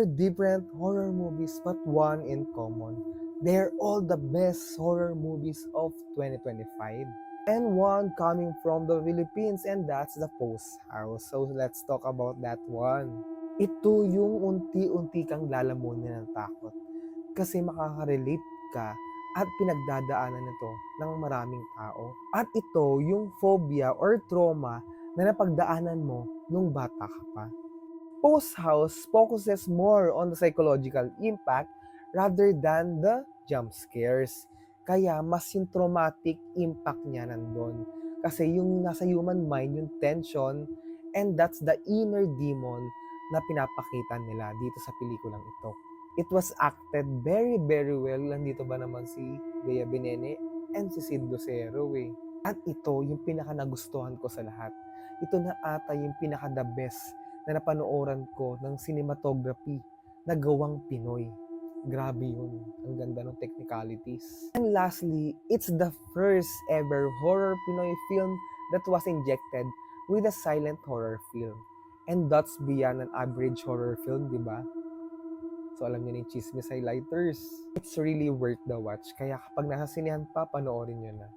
4 different horror movies but one in common. They're all the best horror movies of 2025. And one coming from the Philippines, and that's The Post House. So let's talk about that one. Ito yung unti-unti kang lalamunin ng takot kasi makaka-relate ka at pinagdadaanan nito ng maraming tao. At ito yung phobia or trauma na napagdaanan mo nung bata ka pa. Post House focuses more on the psychological impact rather than the jump scares. Kaya mas yung traumatic impact niya nandun. Kasi yung nasa human mind, yung tension, and that's the inner demon na pinapakita nila dito sa pelikulang ito. It was acted very very well. Nandito ba naman si Bea Benene and si Sid Lucero eh. At ito yung pinaka nagustuhan ko sa lahat. Ito na ata yung pinaka the best na napanooran ko ng cinematography na gawang Pinoy. Grabe yun. Ang ganda ng technicalities. And lastly, it's the first ever horror Pinoy film that was injected with a silent horror film. And that's beyond an average horror film, di ba? So alam niyo na yung Chismis Highlighters. It's really worth the watch. Kaya kapag nasa sinehan pa, panoorin nyo na.